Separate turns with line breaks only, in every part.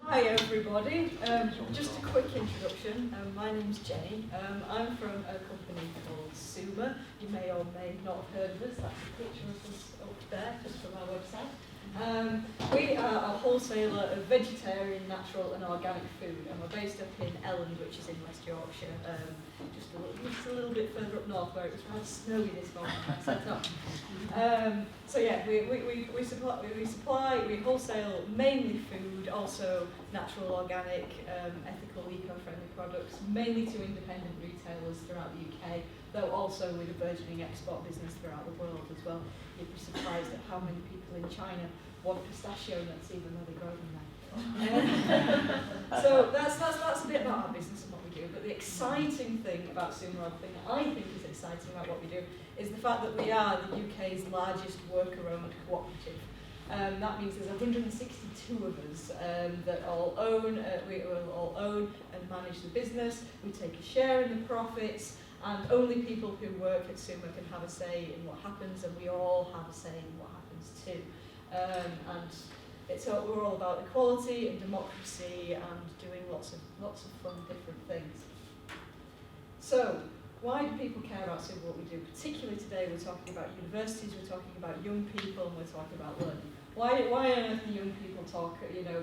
Hi everybody, just a quick introduction. My name's Jenny. I'm from a company called Suma. You may or may not have heard of us. That's a picture of us up there, just from our website. We are a wholesaler of vegetarian, natural and organic food, and we're based up in Elland, which is in West Yorkshire, just a little bit further up north where it was rather snowy this morning. So yeah, we wholesale mainly food, also natural, organic, ethical, eco-friendly products, mainly to independent retailers throughout the UK, though also with a burgeoning export business throughout the world as well. You'd be surprised at how many people in China want pistachio nuts even though they grow them there. So that's a bit about our business and what we do, but the exciting thing about Suma, or the thing that I think is exciting about what we do, is the fact that we are the UK's largest worker-owned cooperative. That means there's 162 of us that all own, we will all own and manage the business. We take a share in the profits, and only people who work at Suma can have a say in what happens, and we all have a say in what happens too. And we're all about equality and democracy and doing lots of fun different things. So, why do people care about Suma, what we do? Particularly today, we're talking about universities, we're talking about young people, and we're talking about learning. Why on earth do young people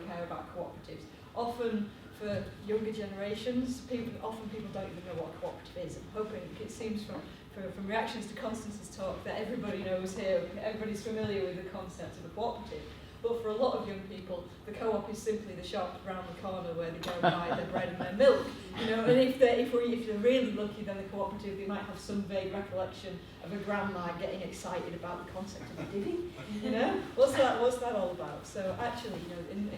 care about cooperatives? Often for younger generations, people don't even know what a cooperative is. I'm hoping, it seems from reactions to Constance's talk, that everybody knows here, everybody's familiar with the concept of a cooperative. But for a lot of young people, the co-op is simply the shop around the corner where they go and buy their bread and their milk. And if they're really lucky, then the cooperative, they might have some vague recollection of a grandma getting excited about the concept of a divvy. What's that all about? So actually, in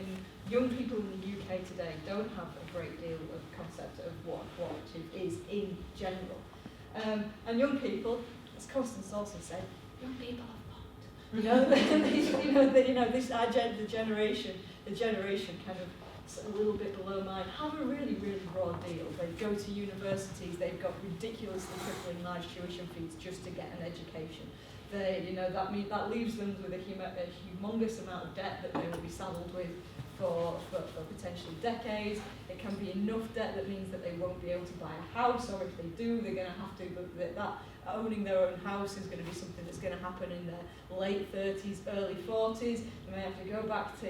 young people in the UK today don't have a great deal of concept of what a cooperative is in general. And young people, as Constance also said, young people are the generation kind of a little bit below mine, have a really, really raw deal. They go to universities, they've got ridiculously crippling large tuition fees just to get an education. That leaves them with a humongous amount of debt that they will be saddled with for potentially decades. It can be enough debt that means that they won't be able to buy a house, or if they do, they're going to have to, owning their own house is going to be something that's going to happen in their late 30s, early 40s. They may have to go back to,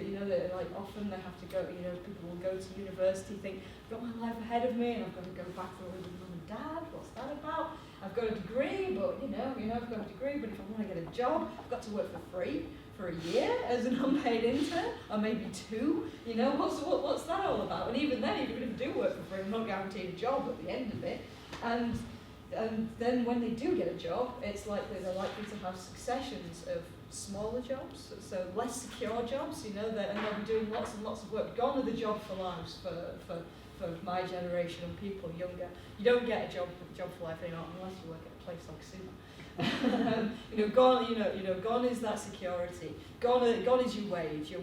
often they have to go, people will go to university, think, I've got my life ahead of me, and I've got to go back to live with mum and dad, what's that about? I've got a degree, but, I've got a degree, but if I want to get a job, I've got to work for free for a year as an unpaid intern, or maybe 2. What's that all about? And even then, even if I do work for free, I'm not guaranteed a job at the end of it. And then when they do get a job, it's likely they're likely to have successions of smaller jobs, so less secure jobs, and they'll be doing lots and lots of work. Gone are the job for lives for my generation and people younger. You don't get a job for life anymore unless you work at a place like Suma. Gone is that security. Gone is your wage.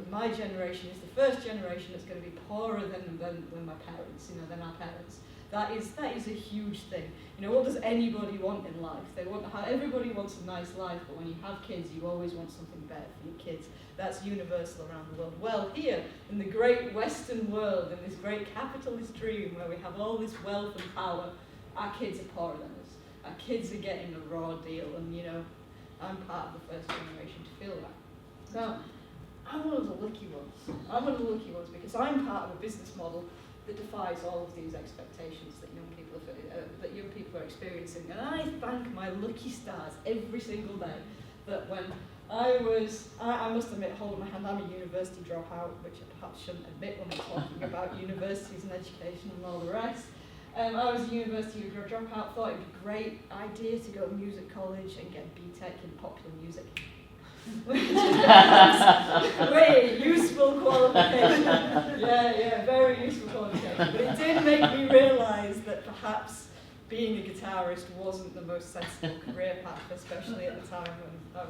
My generation is the first generation that's going to be poorer than my parents. Than our parents. That is a huge thing. What does anybody want in life? Everybody wants a nice life, but when you have kids, you always want something better for your kids. That's universal around the world. Well, here in the great Western world, in this great capitalist dream where we have all this wealth and power, our kids are poorer than us. Our kids are getting a raw deal, and I'm part of the first generation to feel that. Now, I'm one of the lucky ones because I'm part of a business model that defies all of these expectations that young people are experiencing. And I thank my lucky stars every single day that when I must admit, holding my hand, I'm a university dropout, which I perhaps shouldn't admit when I'm talking about universities and education and all the rest. I was a university dropout, thought it'd be a great idea to go to music college and get BTEC in popular music. Which is a very useful qualification. Yeah, very useful qualification. But it did make me realise that perhaps being a guitarist wasn't the most sensible career path, especially at the time when I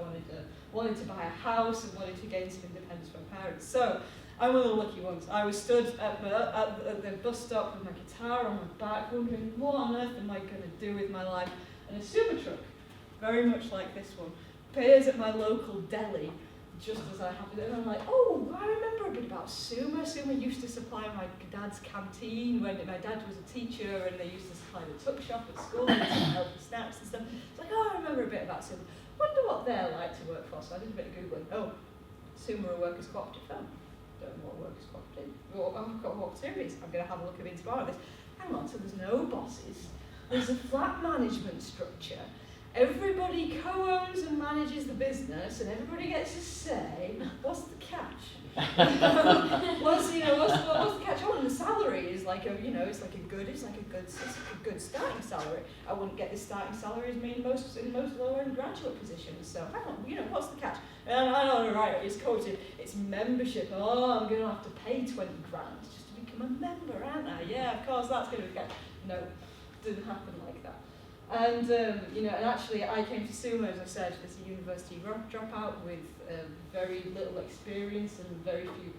wanted to buy a house and wanted to gain some independence from my parents. So I'm one of the lucky ones. I was stood at the bus stop with my guitar on my back, wondering what on earth am I going to do with my life. And a Suma truck, very much like this one, appears at my local deli, just as I happened, and I'm like, oh, I remember a bit about Suma. Suma used to supply my dad's canteen when my dad was a teacher, and they used to supply the tuck shop at school and help with snacks and stuff. It's like, oh, I remember a bit about Suma. Wonder what they're like to work for. So I did a bit of Googling. Oh, Suma are a workers' cooperative firm. Don't know what workers' cooperative. Well, I've got what series. I'm going to have a look a bit tomorrow at this. Hang on, so there's no bosses. There's a flat management structure. Everybody co-owns and manages the business, and everybody gets a say. What's the catch? what's the catch? Oh, and the salary is like it's like a good starting salary. I wouldn't get this starting salary as me in most lower end graduate positions. So hang on, what's the catch? And I know, right? It's cooperative. It's membership. Oh, I'm going to have to pay 20 grand just to become a member, aren't I? Yeah, of course, that's going to be the catch. No, didn't happen like that. And and actually I came to Suma, as I said, as a university dropout with very little experience and very few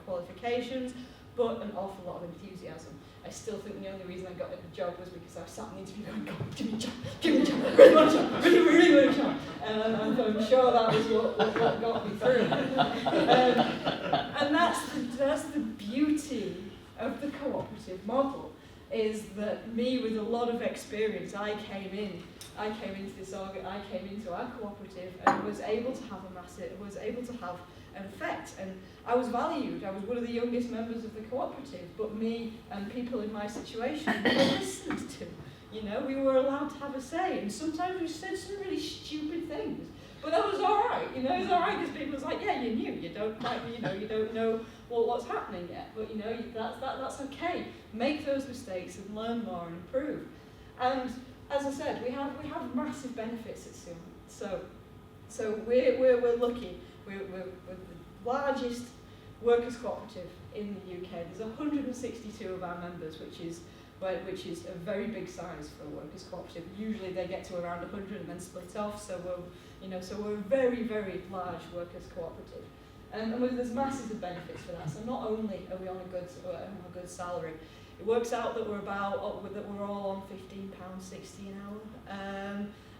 qualifications, but an awful lot of enthusiasm. I still think the only reason I got the job was because I sat in the interview going, God, give me a job, really want a job, really want a job. And I'm sure that was what got me through. And that's the beauty of the cooperative model. Is that me with a lot of experience, I came into our cooperative and was able to have an effect, and I was valued. I was one of the youngest members of the cooperative, but me and people in my situation were listened to. We were allowed to have a say, and sometimes we said some really stupid things, but that was all right. It was all right because people was like, yeah, you knew, you don't know what's happening yet, but that's okay. Make those mistakes and learn more and improve. And as I said, we have massive benefits at Suma. So we're lucky. We're the largest workers' cooperative in the UK. There's 162 of our members, which is a very big size for a workers' cooperative. Usually they get to around 100 and then split off. So we're a very, very large workers' cooperative. And there's massive benefits for that. So not only are we on a good salary, it works out that we're all on £15.60 an hour,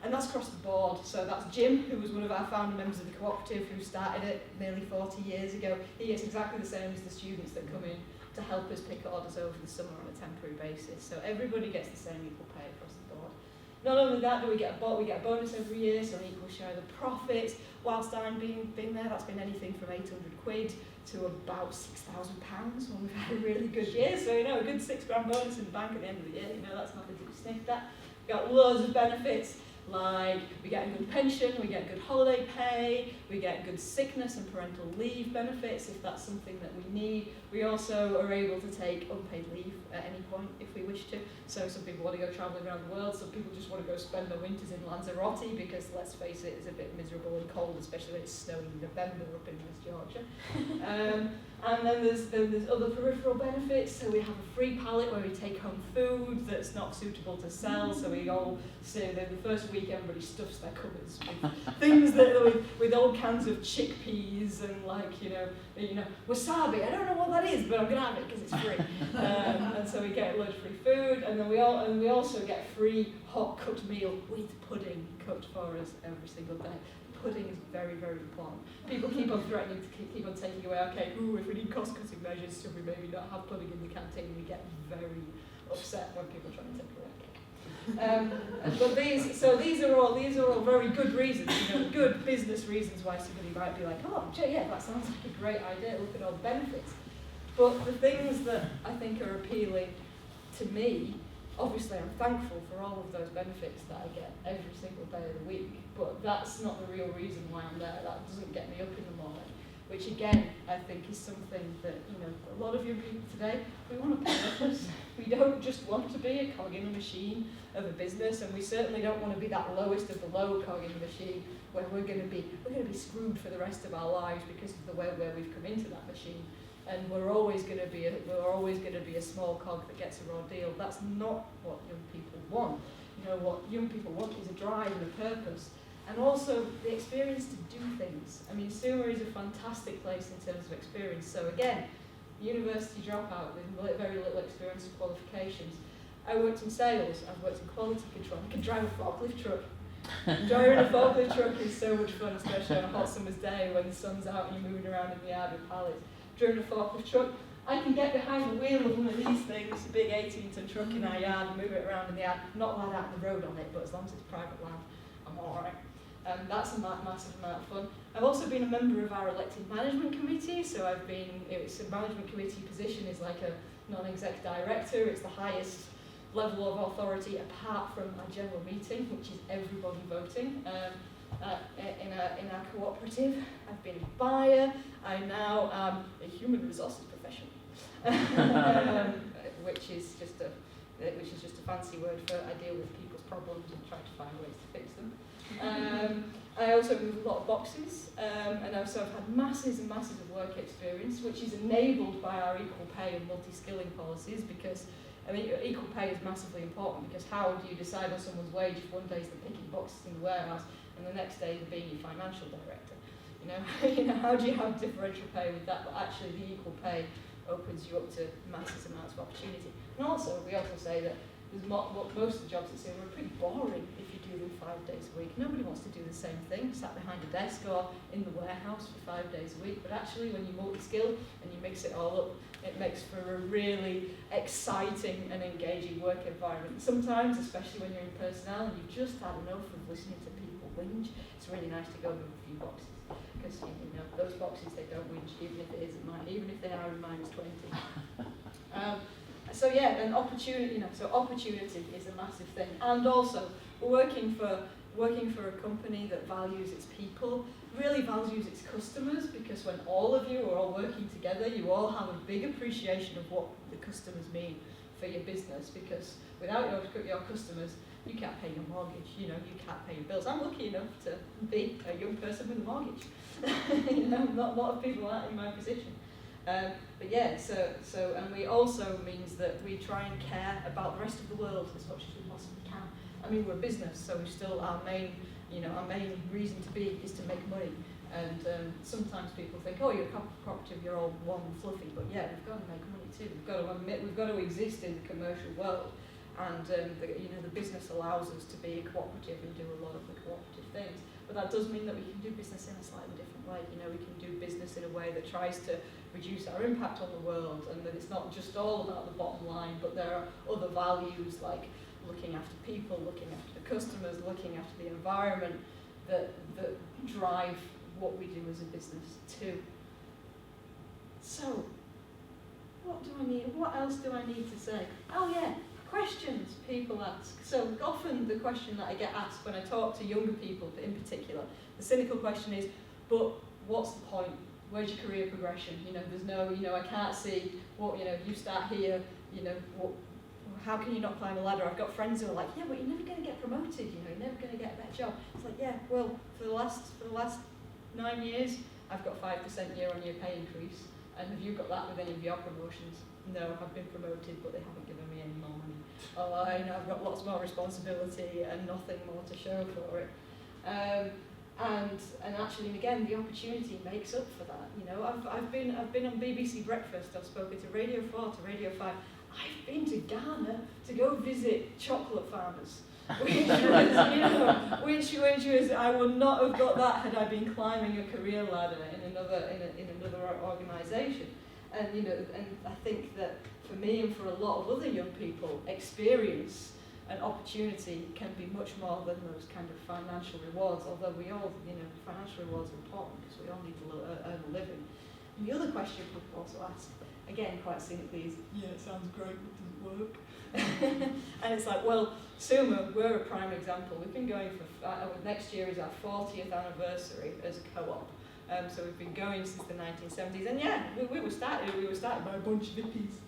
and that's across the board. So that's Jim, who was one of our founder members of the cooperative, who started it nearly 40 years ago. He gets exactly the same as the students that come in to help us pick orders over the summer on a temporary basis. So everybody gets the same equal pay across the board. Not only that, do we get a bonus every year, so an equal share of the profits. Whilst I've been there, that's been anything from £800 to about £6,000 when we've had a really good year. So a good £6,000 bonus in the bank at the end of the year. That's nothing to be sniffed at. We've got loads of benefits. Like we get a good pension, we get good holiday pay, we get good sickness and parental leave benefits if that's something that we need. We also are able to take unpaid leave at any point if we wish to. So some people want to go travelling around the world, some people just want to go spend their winters in Lanzarote because, let's face it, it's a bit miserable and cold, especially when it's snowing in November up in West Yorkshire. And then there's other peripheral benefits. So we have a free pallet where we take home food that's not suitable to sell. So we all say that the first week everybody stuffs their cupboards with things with old cans of chickpeas and wasabi. I don't know what that is, but I'm gonna have it because it's free. And so we get loads of free food, and then we also get free hot cooked meal with pudding cooked for us every single day. Pudding is very, very important. People keep on threatening to keep on taking away. Okay, if we need cost-cutting measures, should we maybe not have pudding in the canteen? We get very upset when people try to take away. But these are all very good reasons, good business reasons why somebody might be like, oh, yeah, that sounds like a great idea. Look at all the benefits. But the things that I think are appealing to me, obviously I'm thankful for all of those benefits that I get every single day of the week, but that's not the real reason why I'm there. That doesn't get me up in the morning, which again, I think is something that, a lot of young people today, we want a purpose. We don't just want to be a cog in a machine of a business, and we certainly don't want to be that lowest of the low cog in the machine where we're going to be screwed for the rest of our lives because of the way where we've come into that machine. And we're always going to be a small cog that gets a raw deal. That's not what young people want. What young people want is a drive and a purpose, and also the experience to do things. I mean, Suma is a fantastic place in terms of experience. So again, university dropout with very little experience and qualifications. I worked in sales. I've worked in quality control. I could drive a forklift truck. Driving a forklift truck is so much fun, especially on a hot summer's day when the sun's out and you're moving around in the yard with pallets. Driving a forklift truck, I can get behind the wheel of one of these things, a big 18-ton truck in our yard, and move it around in the yard. Not allowed out on the road on it, but as long as it's private land, I'm alright. That's a massive amount of fun. I've also been a member of our elected management committee, so it's a management committee position is like a non-exec director. It's the highest level of authority apart from our general meeting, which is everybody voting. In our cooperative, I've been a buyer. I now am a human resources professional, which is just a fancy word for I deal with people's problems and try to find ways to fix them. I also move a lot of boxes, and I've had masses and masses of work experience, which is enabled by our equal pay and multi-skilling policies, because equal pay is massively important, because how do you decide on someone's wage if one day they're picking boxes in the warehouse and the next day they're being your financial director? How do you have differential pay with that? But actually the equal pay opens you up to massive amounts of opportunity. And also, we also say that most of the jobs at Suma are pretty boring if you do them 5 days a week. Nobody wants to do the same thing, sat behind a desk or in the warehouse for 5 days a week. But actually, when you multi-skill and you mix it all up, it makes for a really exciting and engaging work environment. Sometimes, especially when you're in personnel and you've just had enough of listening to people whinge, it's really nice to go with a few boxes. Because those boxes, they don't whinge, even if it isn't mine, even if they are in -20. So yeah, an opportunity. So opportunity is a massive thing, and also working for a company that values its people, really values its customers, because when all of you are all working together, you all have a big appreciation of what the customers mean for your business. Because without your customers, you can't pay your mortgage. You can't pay your bills. I'm lucky enough to be a young person with a mortgage. Not a lot of people are in my position. But yeah, so and we also means that we try and care about the rest of the world as much as we possibly can. We're a business, so we still our main reason to be is to make money. And sometimes people think, oh, you're a cooperative, you're all warm and fluffy. But yeah, we've got to make money too. We've got to exist in the commercial world. And the business allows us to be a cooperative and do a lot of the cooperative things. But that does mean that we can do business in a slightly different way. We can do business in a way that tries to reduce our impact on the world, and that it's not just all about the bottom line, but there are other values like looking after people, looking after the customers, looking after the environment that drive what we do as a business too. So, what else do I need to say? Oh yeah, questions people ask. So often the question that I get asked when I talk to younger people in particular, the cynical question is, but what's the point? Where's your career progression? There's no, I can't see what, you start here, how can you not climb a ladder? I've got friends who are like, yeah, but you're never going to get promoted, you're never going to get a better job. It's like, yeah, well, for the last 9 years, I've got 5% year-on-year pay increase. And have you got that with any of your promotions? No, I've been promoted, but they haven't given me any more money. Oh, I've got lots more responsibility and nothing more to show for it. And actually, again, the opportunity makes up for that. I've been on BBC Breakfast. I've spoken to Radio 4, to Radio 5. I've been to Ghana to go visit chocolate farmers, which was I would not have got that had I been climbing a career ladder in another organisation. And and I think that for me and for a lot of other young people, experience and opportunity can be much more than those kind of financial rewards, although we all, financial rewards are important because we all need to earn a living. And the other question people also ask, again quite cynically, is, yeah, it sounds great, but does it work? And it's like, well, Suma, we're a prime example. We've been going for, next year is our 40th anniversary as a co-op. So we've been going since the 1970s, and yeah, we were started by a bunch of hippies,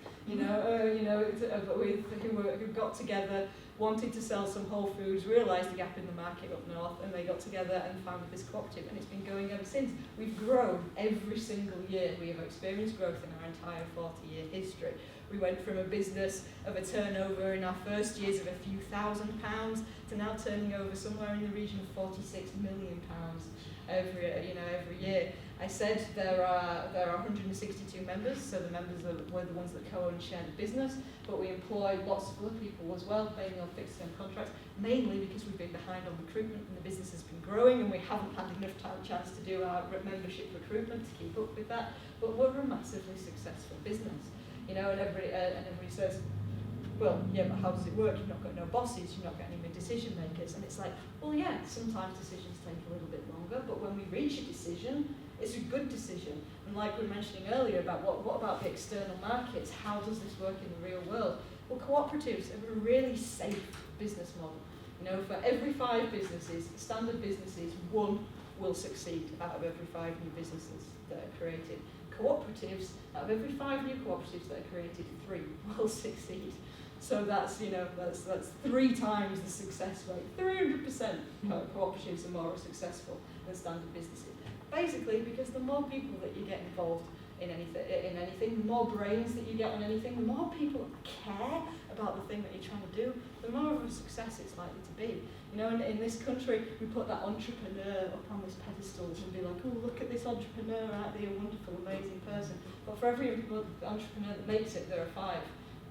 who got together, wanted to sell some Whole Foods, realised the gap in the market up north, and they got together and founded this cooperative, and it's been going ever since. We've grown every single year. We have experienced growth in our entire 40-year history, We went from a business of a turnover in our first years of a few £1,000s to now turning over somewhere in the region of £46 million every year. I said there are 162 members, so the members were the ones that co-own and share the business, but we employ lots of other people as well, mainly on fixed-term contracts, mainly because we've been behind on recruitment and the business has been growing and we haven't had enough chance to do our membership recruitment to keep up with that, but we're a massively successful business. And everybody says, well, yeah, but how does it work? You've not got no bosses, you've not got any decision makers. And it's like, well, yeah, sometimes decisions take a little bit longer, but when we reach a decision, it's a good decision. And like we were mentioning earlier about what about the external markets? How does this work in the real world? Well, cooperatives are a really safe business model. For every 5 businesses, standard businesses, 1 will succeed out of every 5 new businesses that are created. Cooperatives, out of every 5 new cooperatives that are created, 3 will succeed. So that's 3 times the success rate. 300% cooperatives are more successful than standard businesses. Basically, because the more people that you get involved in anything, the more brains that you get on anything, the more people care about the thing that you're trying to do, the more of a success it's likely to be. In this country, we put that entrepreneur up on this pedestal and be like, oh, look at this entrepreneur out there, a wonderful, amazing person. But for every entrepreneur that makes it, there are 5.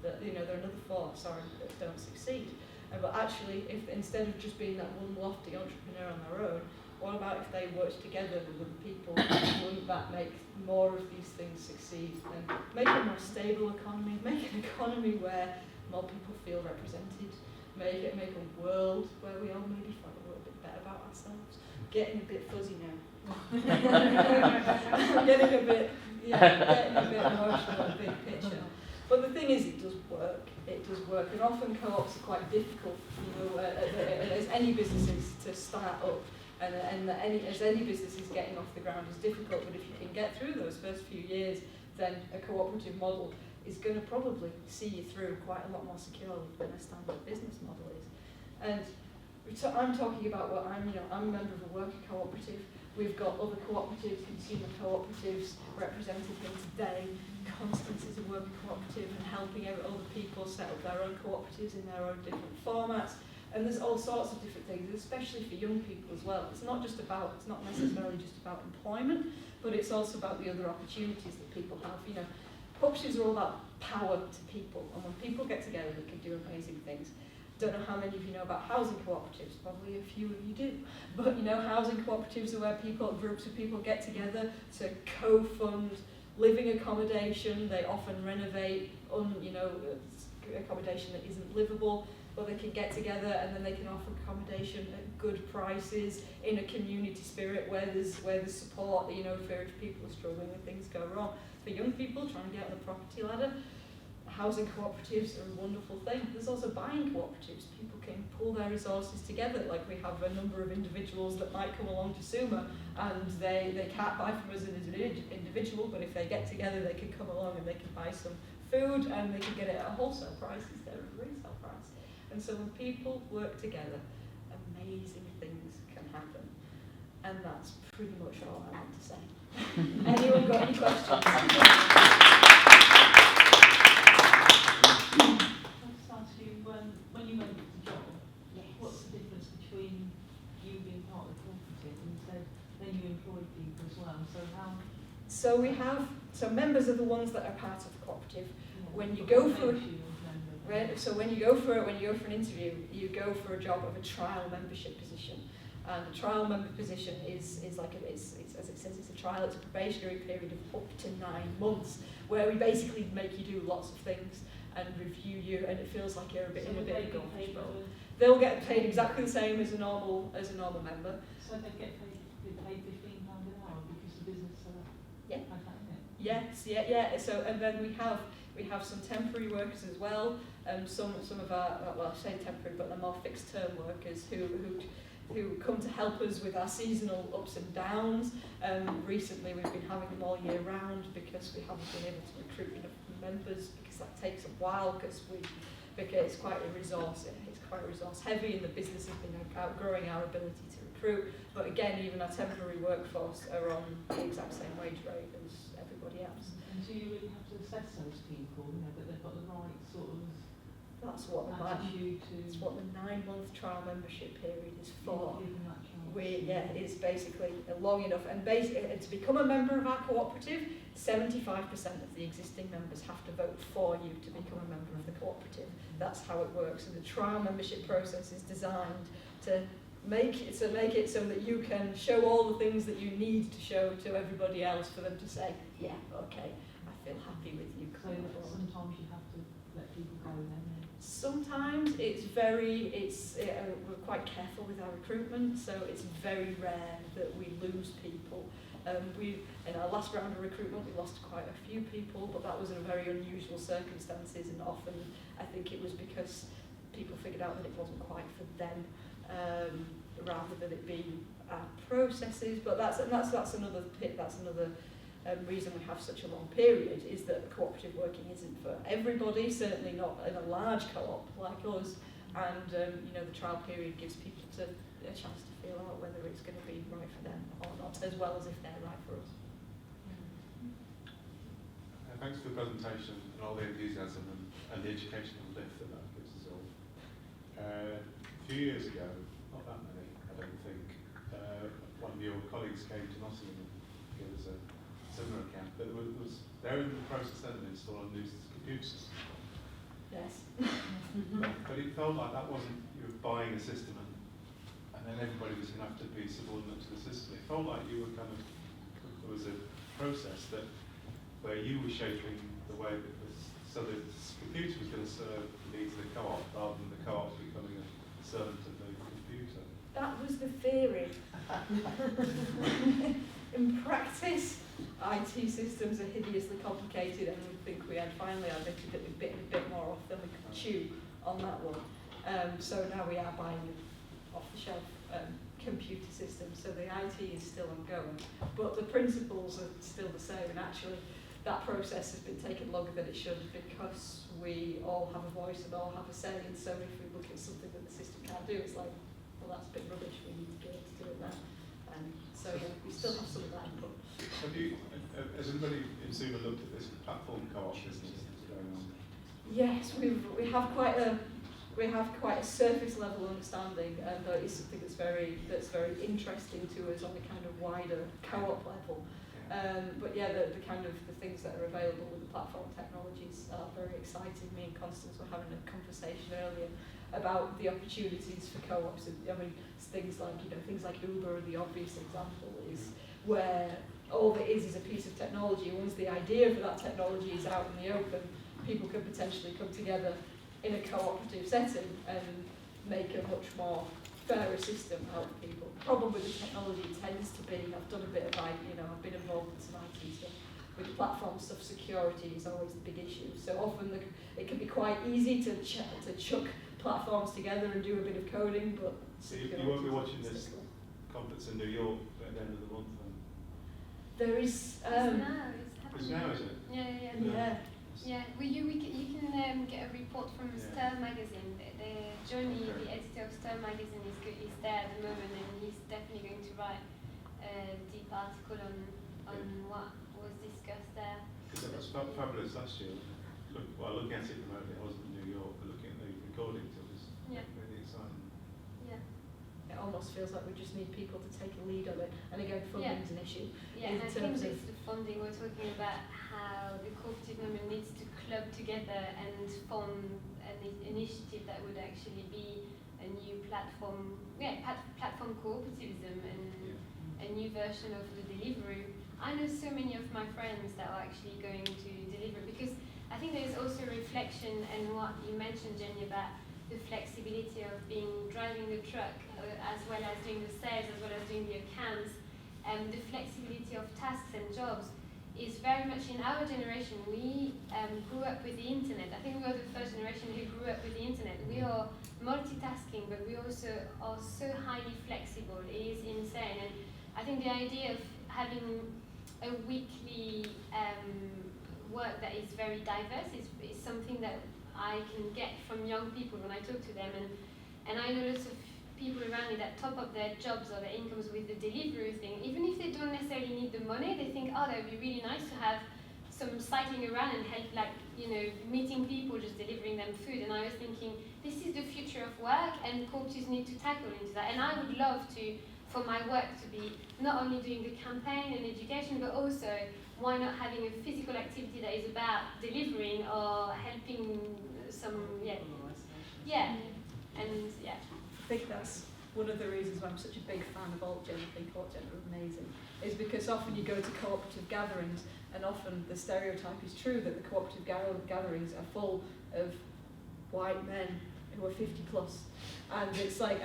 There are another 4, that don't succeed. But actually, if instead of just being that one lofty entrepreneur on their own, what about if they worked together with other people? Wouldn't that make more of these things succeed and make a more stable economy, make an economy where more people feel represented, make a world where we all maybe feel a little bit better about ourselves? Getting a bit fuzzy now. getting a bit emotional, big picture. But the thing is, it does work. And often co-ops are quite difficult, as any businesses to start up. And as any business is getting off the ground is difficult, but if you can get through those first few years, then a cooperative model is going to probably see you through quite a lot more securely than a standard business model is. And so I'm talking about what I'm a member of a worker cooperative. We've got other cooperatives, consumer cooperatives represented here today. Constance is a worker cooperative and helping out other people set up their own cooperatives in their own different formats. And there's all sorts of different things, especially for young people as well. It's not necessarily just about employment, but it's also about the other opportunities that people have. Cooperatives are all about power to people, and when people get together, they can do amazing things. Don't know how many of you know about housing cooperatives, probably a few of you do. But housing cooperatives are where groups of people get together to co-fund living accommodation. They often renovate accommodation that isn't livable, but they can get together and then they can offer accommodation at good prices in a community spirit where there's support, if people are struggling and things go wrong. For young people trying to get on the property ladder, housing cooperatives are a wonderful thing. There's also buying cooperatives. People can pool their resources together. Like we have a number of individuals that might come along to Suma and they can't buy from us as an individual, but if they get together they can come along and they can buy some food and they can get it at a wholesale price instead of a retail price. And so when people work together, amazing things can happen. And that's pretty much all I want to say. Anyone got any questions?
When you went to the job, yes. What's the difference between you being part of the cooperative and then you employed people as well?
So members are the ones that are part of the cooperative. Yeah. When you go for an interview, you go for a job of a trial membership position. And the trial member position is as it says, it's a trial. It's a probationary period of up to 9 months, where we basically make you do lots of things and review you, and it feels like you're in a bit of a garbage bowl. They'll get paid exactly the same as a normal member.
So they get paid £15 an hour because the business
yeah. Yes, yeah. So and then we have some temporary workers as well. Some of our, well, I say temporary, but they're more fixed term workers who come to help us with our seasonal ups and downs. Recently we've been having them all year round because we haven't been able to recruit enough members, because that takes a while, because because it's quite resource heavy, and the business has been outgrowing our ability to recruit. But again, even our temporary workforce are on the exact same wage rate as everybody else.
And do you really have to assess those people, that they've got the right sort of
That's what the 9-month trial membership period is for. It's basically long enough, and to become a member of our cooperative, 75% of the existing members have to vote for you to become a member of the cooperative. That's how it works, and the trial membership process is designed to make it so that you can show all the things that you need to show to everybody else for them to say, yeah, okay, I feel happy with you.
So sometimes you have to let people go then.
Sometimes we're quite careful with our recruitment, so it's very rare that we lose people. In our last round of recruitment, we lost quite a few people, but that was in very unusual circumstances, and often I think it was because people figured out that it wasn't quite for them, rather than it being our processes. But that's another reason we have such a long period, is that cooperative working isn't for everybody, certainly not in a large co-op like us, and the trial period gives people a chance to feel out whether it's going to be right for them or not, as well as if they're right for us.
Thanks for the presentation and all the enthusiasm and the educational lift that gives us all. A few years ago, not that many, I don't think, one of your colleagues came to Nottingham and gave us a similar account, but they're in the process then of installing new computer systems.
Yes.
But it felt like that wasn't, you were buying a system and then everybody was going to have to be subordinate to the system. It felt like you were there was a process where you were shaping the way that so the computer was going to serve the needs of the co-op rather than the co-op becoming a servant of the computer.
That was the theory. In practice, IT systems are hideously complicated, and we think we had finally admitted that we've bitten a bit more off than we could chew on that one. So now we are buying off-the-shelf computer systems, so the IT is still ongoing, but the principles are still the same, and actually that process has been taking longer than it should because we all have a voice and all have a say, and so if we look at something that the system can't do, it's like, well, that's a bit rubbish, we need to be able to do it now. So yeah, we still have some of that input.
Has anybody in Suma looked at this platform co-op business that's going on?
Yes, we have quite a surface level understanding, and it's something that's very interesting to us on a kind of wider co-op level. But yeah, the kind of the things that are available with the platform technologies are very exciting. Me and Constance were having a conversation earlier about the opportunities for co-ops. I mean, things like Uber, the obvious example is where all it is a piece of technology. Once the idea for that technology is out in the open, people can potentially come together in a cooperative setting and make a much more fairer system out of people. The problem with the technology tends to be, I've done a bit of I've been involved in some IT stuff. With platform stuff, security is always the big issue. So often it can be quite easy to chuck platforms together and do a bit of coding, but...
So you won't be watching this conference in New York at the end of the month then?
There is...
It's now, is it?
Yeah. Well, you can get a report from Stir magazine. Johnny, the editor of Stir magazine, is there at the moment, and he's definitely going to write a deep article on what was discussed there.
Because that was fabulous last year. Looking at it remotely, I wasn't in New York, but looking at the recordings, it was really exciting.
Yeah.
It almost feels like we just need people to take a lead on it. And again, funding is an issue.
Yeah, and I think with the funding, we're talking about how the cooperative movement needs to club together and form an initiative that would actually be a new platform, platform cooperativism and a new version of the delivery. I know so many of my friends that are actually going to deliver, because I think there's also reflection and what you mentioned, Jenny, about the flexibility of driving the truck as well as doing the sales, as well as doing the accounts, and the flexibility of tasks and jobs is very much in our generation. We grew up with the internet. I think we are the first generation who grew up with the internet. We are multitasking, but we also are so highly flexible. It is insane. And I think the idea of having a weekly work that is very diverse is something that I can get from young people when I talk to them, and I know lots of people around me that top up their jobs or their incomes with the delivery thing. Even if they don't necessarily need the money, they think, oh, that would be really nice to have some cycling around and help, like, you know, meeting people, just delivering them food. And I was thinking, this is the future of work, and cooperatives need to tackle into that. And I would love to, for my work to be not only doing the campaign and education, but also why not having a physical activity that is about delivering or helping some,
I think that's one of the reasons why I'm such a big fan of Altgen. I think Altgen are amazing, is because often you go to cooperative gatherings, and often the stereotype is true that the cooperative gatherings are full of white men who are 50 plus, and it's like,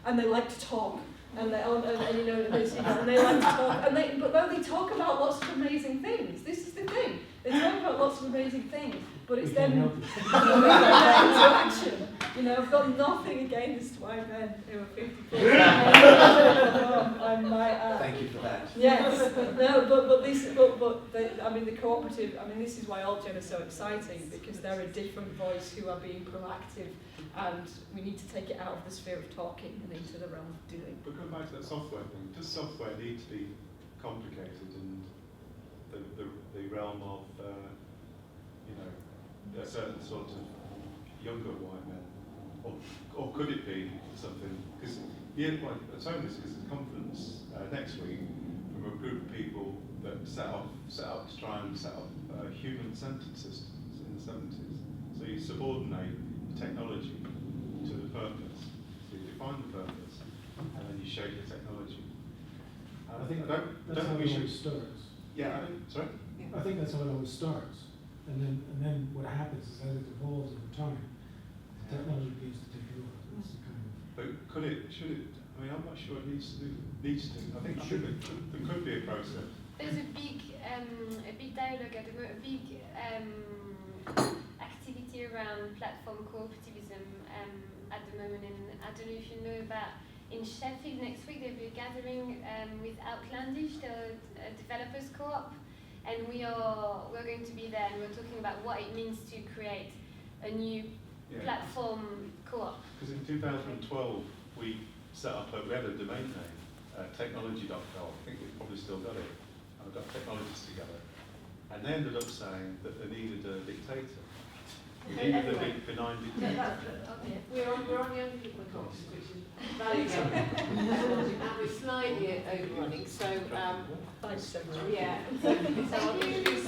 and they like to talk, and they and you know, and they like to talk, but though they talk about lots of amazing things. This is the thing, they talk about lots of amazing things, but it's then into action. You know, I've got nothing against white men who are 50 plus.
Thank you for that.
Yes, I mean, the cooperative. I mean, this is why Altgen are so exciting, because they're a different voice who are being proactive, and we need to take it out of the sphere of talking and into the realm of doing.
But going back to that software thing, does software need to be complicated and the realm of a certain sort of younger white men, or could it be something? Because I was saying this because there's a conference next week from a group of people that set up to try and set up human-centered systems in the 70s. So you subordinate the technology to the purpose. So you define the purpose, and then you shape the technology. And
I think
don't
that's how
think
it
we should.
always starts.
Yeah. Sorry.
I think that's how it always starts, and then what happens is as it evolves over time, the technology begins to take over. That's the kind of.
But should it? I mean, I'm not sure it needs to. I think there could be a process.
There's a big dialogue at the moment, a big activity around platform cooperativism at the moment, and I don't know if you know about, in Sheffield next week there'll be a gathering with Outlandish, the developers co-op, and we're going to be there, and we're talking about what it means to create a new platform co-op.
Because in 2012 we had a domain name, technology.co. I think we've probably still got it. I got technologists together, and they ended up saying that they needed a dictator. We needed a big benign dictator.
We're on the end of the conference, which is very good. And we're slightly overrunning, so
Thanks so much.
yeah. So I'll introduce